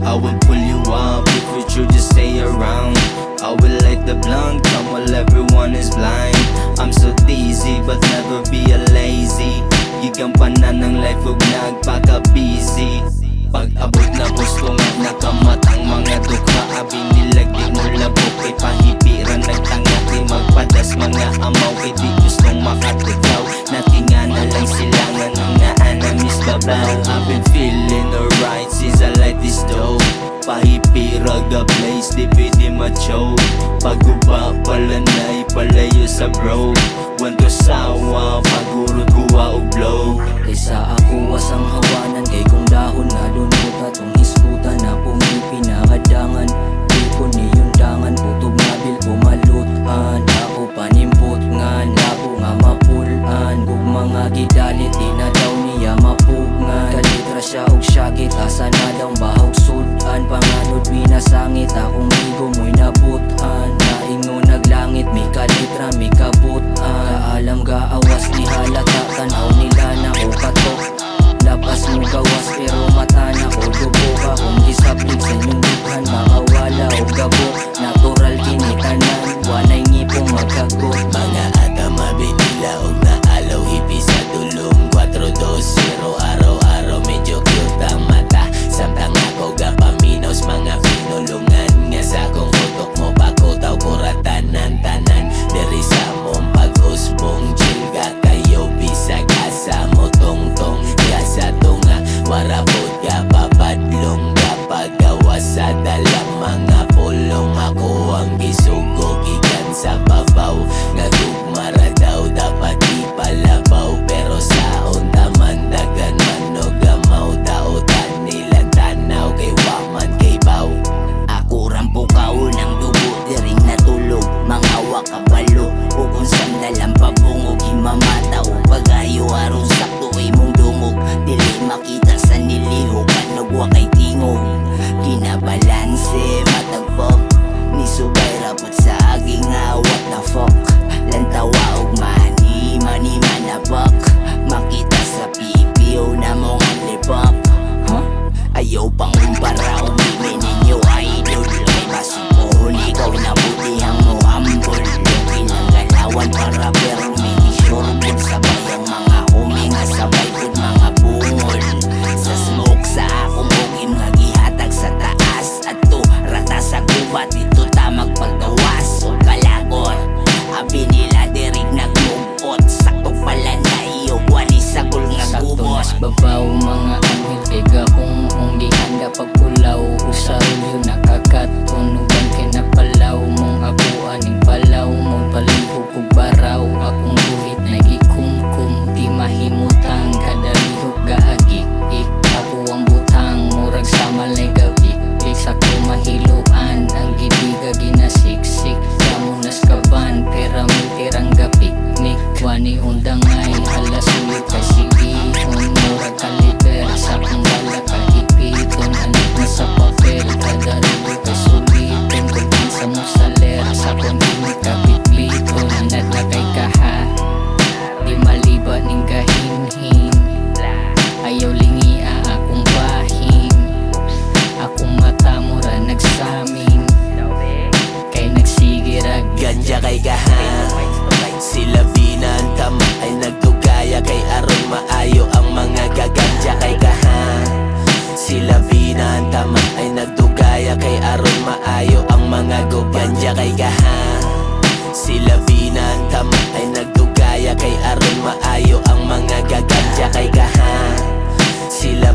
I will pull you up if you choose to stay around. I will light the blunt, come while everyone is blind. I'm so dizzy but never be a lazy. Gigampanan ng life ug nagpaka-busy. Pag-abot na gusto nga nakamatang mga dukha. Abi nilag di mo labok kay pahipiran nagtangat. Di magpadas mga amaw kay di gustong makatigaw. Natinga na lang silangan ng naanamis babaw. I've been feeling alright since I light this dope. Pahipirag a place, di pwede ma-choke. Paguba palanay, palayo sa bro. Wanto sawa, pagurot kuwa o blow. Kaysa ako asang hawanan, kay kung dahon nga dunot atong hiskutan na pumipinakadangan. Di ko niyong dangan, putob nabil kumalutan. Ako panimpot nga, labo nga mapulan. Kung mga gidalit, di na daw niya mapugngan. Kalitra siya og syagit, asa na daw bahog sudan. Panganod minasangit, akong ligo mo'y nabutan. Naingon naglangit, may kalitra, may kabutan. Kaalam gaawas, di halata, tanaw nila na ko katok. Labas mo gawas, pero mata na ko dubo ka. Kung gisaplig sa inyong dukhan, makawala o gabo. Natural kinitanan, walay ngipong magkagot. Mga atama binila og naalaw, hipi sa tulong 4-2-0. Araw-araw medyo cute ang mata. Samtang ako gapaminaws, mga pinulungan nga sa kong utok mo pakutaw kuratanan-tanan. Diri sa mong pag-usbong chilga kayo bisag asa mo tong-tong. Sa tunga, warabot ka papadlong kapagawa sa dalang mga pulong. Ako ang gisugo gikan sa babaw, nga gugmara daw dapat ipalabaw. Pero sa untaman dagan manog amaw, daotan nilang tanaw kay waman kay baw. Ako rampukaw ng dugo, diring natulog. Mga wakabalo, o kung sandalang pabungog. Himamata o pagayo, aron sakto imong dungog. Dili makita sa nilihok, kanugwa kay tingog. Kinabalanse, matagpok. Nisubay rapot sa aging nga, what the fuck. Lantawa og mani, mani manabak. Makita sa pipiw na mong alipap. Ayaw pang umpara, umimi ninyo idol. May basipon, ikaw na butihang mo humble. Ilang galawan para pero may isyurbon. Sabay ang mga huminga, sabay pod mga bungol. Sa smoke sa akong bugim, nagihatag sa taas. At to, rata sa gubat, dito tamag paggawas o kalagot. Abi nila dirig nagmugot, sakto pala na iyo, wali sa gul nga gubot. Babaw mga anghel, kay gahong di handa pagpulaw. Usaron yun nakakatunugan kay napalaw. Mong abuan ng palaw, mong palihog kong baraw. Akong buhit nagikumkum, di mahimutang. Kadalihog gaagik-ik, ako ang butang. Murag sa malay gawik-ik, sa kumahiluan. Ang gidiga ginasiksik, kamunas kaban. Pera mintirang gapiknik, wani undangay. Alas ulit kasi ihon, murag kaliber. Sa kong bala kahipiton, anak na sa papel. Kadarilo kay sulitin, kagin sa musaler. Sa kong dini kapitliton, anak na kay kaha. Di maliba ning gahinhin, ayaw lingia akong bahin. Akong mata mura nagsamin, kay nagsigirag Ganja kay kaha, sila binantama ay nagtugaya. Kay aron maayo ang mga gaganja kay kaha. Sila binantama ay nagtugaya. Kay aron maayo ang mga guganja kay kaha. Sila binantama ay nagtugaya. Kay aron maayo ang mga gaganja kay kaha. Sila